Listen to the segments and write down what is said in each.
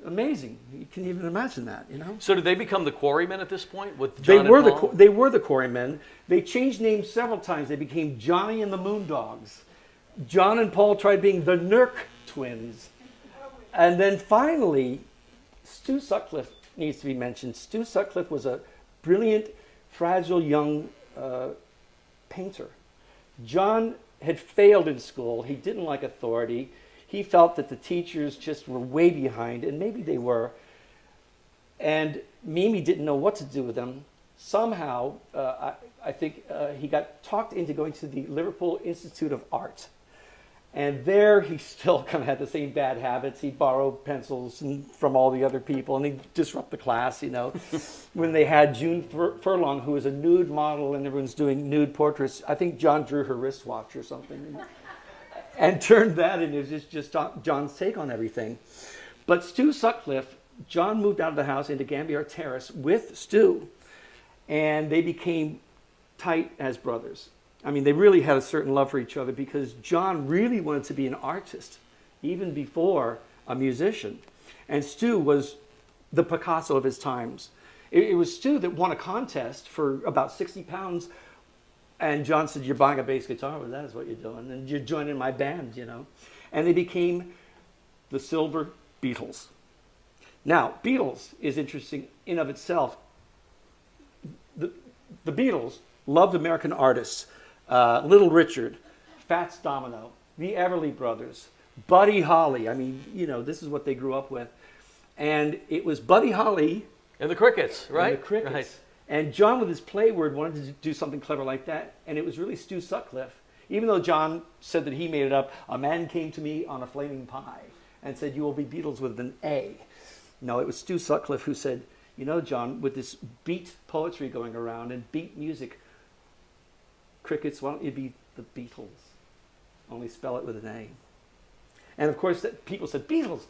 Amazing. You can't even imagine that, you know? So did they become the Quarrymen at this point with John and Paul? They were the Quarrymen. They changed names several times. They became Johnny and the Moondogs. John and Paul tried being the Nurk Twins. And then finally, Stu Sutcliffe needs to be mentioned. Stu Sutcliffe was a brilliant, fragile young painter. John had failed in school. He didn't like authority. He felt that the teachers just were way behind, and maybe they were. And Mimi didn't know what to do with him. Somehow, I think he got talked into going to the Liverpool Institute of Art. And there he still kind of had the same bad habits. He'd borrow pencils from all the other people, and he'd disrupt the class, you know. When they had June Furlong, who was a nude model, and everyone's doing nude portraits, I think John drew her wristwatch or something. And turned that into just John's take on everything. But Stu Sutcliffe, John moved out of the house into Gambier Terrace with Stu, and they became tight as brothers. I mean, they really had a certain love for each other because John really wanted to be an artist, even before a musician. And Stu was the Picasso of his times. It was Stu that won a contest for about 60 pounds. And John said, "You're buying a bass guitar, well, that is what you're doing. And you're joining my band, you know." And they became the Silver Beatles. Now, Beatles is interesting in of itself. The Beatles loved American artists. Little Richard, Fats Domino, the Everly Brothers, Buddy Holly. I mean, you know, this is what they grew up with. And it was Buddy Holly. And the Crickets, right? And the Crickets. Right. And John, with his play word, wanted to do something clever like that. And it was really Stu Sutcliffe. Even though John said that he made it up, a man came to me on a flaming pie and said, "You will be Beatles with an A." No, it was Stu Sutcliffe who said, "You know, John, with this beat poetry going around and beat music, Crickets, why don't you be the Beatles? Only spell it with an A." And of course, people said, "Beatles,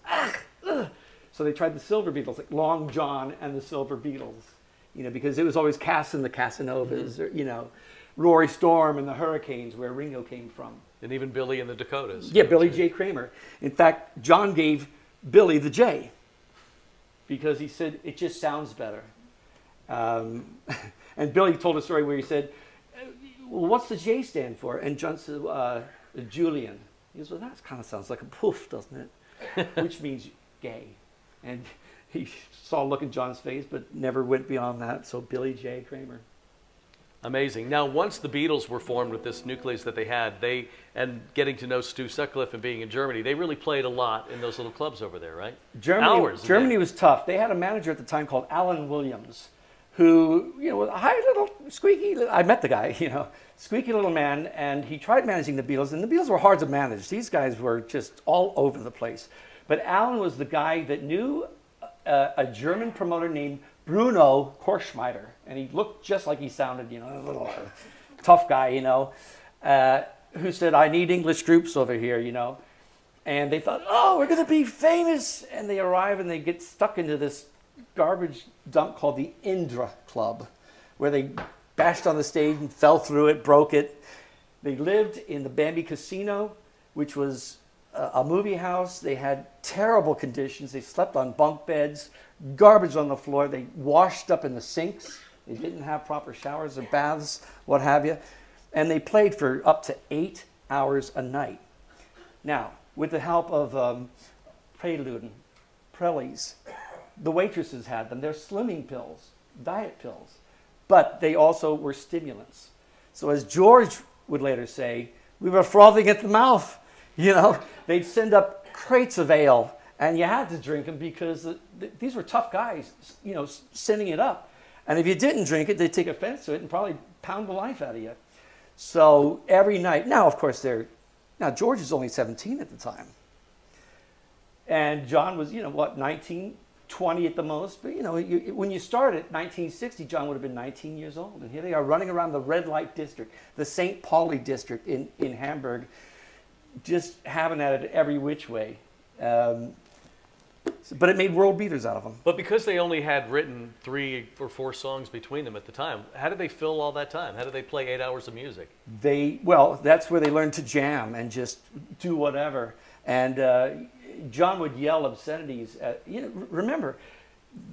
ugh." So they tried the Silver Beatles, like Long John and the Silver Beatles. You know, because it was always Cass and the Casanovas, or, you know, Rory Storm and the Hurricanes, where Ringo came from. And even Billy and the Dakotas. Yeah, Billy J. Kramer. In fact, John gave Billy the J, because he said, it just sounds better. And Billy told a story where he said, "Well, what's the J stand for?" And John said, "Julian." He goes, "Well, that kind of sounds like a poof, doesn't it?" Which means gay. And he saw a look in John's face, but never went beyond that. So Billy J. Kramer. Amazing. Now, once the Beatles were formed with this nucleus that they had, and getting to know Stu Sutcliffe and being in Germany, they really played a lot in those little clubs over there, right? Germany was tough. They had a manager at the time called Alan Williams, who, you know, was a high little squeaky. I met the guy, you know, squeaky little man, and he tried managing the Beatles, and the Beatles were hard to manage. These guys were just all over the place. But Alan was the guy that knew a German promoter named Bruno Korschmeider, and he looked just like he sounded, you know, a little tough guy, you know, who said, "I need English groups over here," you know. And they thought, "Oh, we're going to be famous." And they arrive and they get stuck into this garbage dump called the Indra Club, where they bashed on the stage and fell through it, broke it. They lived in the Bambi Casino, which was a movie house. They had terrible conditions. They slept on bunk beds, garbage on the floor. They washed up in the sinks. They didn't have proper showers or baths, what have you. And they played for up to 8 hours a night. Now, with the help of Prelude, Prellies, the waitresses had them. They're slimming pills, diet pills. But they also were stimulants. So as George would later say, we were frothing at the mouth. You know, they'd send up crates of ale, and you had to drink them because these were tough guys, you know, sending it up. And if you didn't drink it, they'd take offense to it and probably pound the life out of you. So every night, now, of course, George was only 17 at the time. And John was, you know, what, 19, 20 at the most. But, you know, when you started 1960, John would have been 19 years old. And here they are running around the red light district, the St. Pauli district in Hamburg, just having at it every which way. But it made world beaters out of them. But because they only had written 3 or 4 songs between them at the time, how did they fill all that time? How did they play 8 hours of music? Well, that's where they learned to jam and just do whatever. And John would yell obscenities at, remember,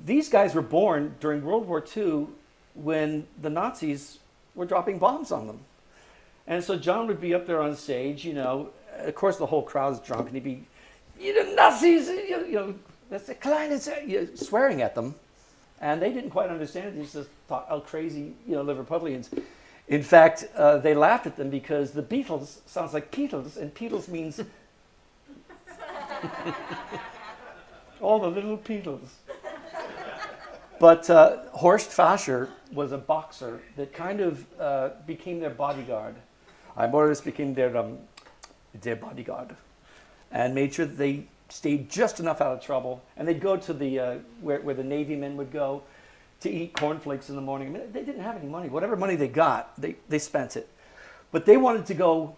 these guys were born during World War II when the Nazis were dropping bombs on them. And so John would be up there on stage, of course the whole crowd's drunk, and he'd be, Nazis, that's the kleine, swearing at them. And they didn't quite understand it. They just thought, oh, crazy, Liverpudlians. In fact, they laughed at them because the Beatles sounds like Beatles, and Beatles means all the little Beatles. But Horst Fascher was a boxer that kind of became their bodyguard. I more or less became their bodyguard, and made sure that they stayed just enough out of trouble. And they'd go to the where the Navy men would go to eat cornflakes in the morning. I mean, they didn't have any money. Whatever money they got, they spent it. But they wanted to go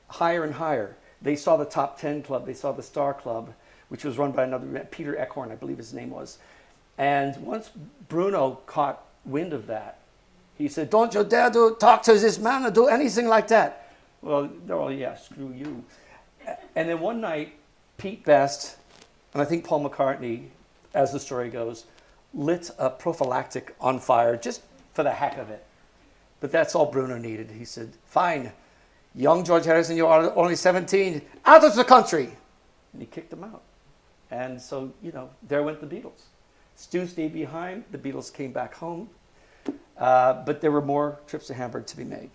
higher and higher. They saw the Top 10 Club. They saw the Star Club, which was run by another man, Peter Eckhorn, I believe his name was. And once Bruno caught wind of that, he said, "Don't you dare to talk to this man or do anything like that." Well, they're all, yeah, screw you. And then one night, Pete Best, and I think Paul McCartney, as the story goes, lit a prophylactic on fire just for the heck of it. But that's all Bruno needed. He said, "Fine, young George Harrison, you are only 17, out of the country." And he kicked him out. And so, there went the Beatles. Stu stayed behind. The Beatles came back home. But there were more trips to Hamburg to be made.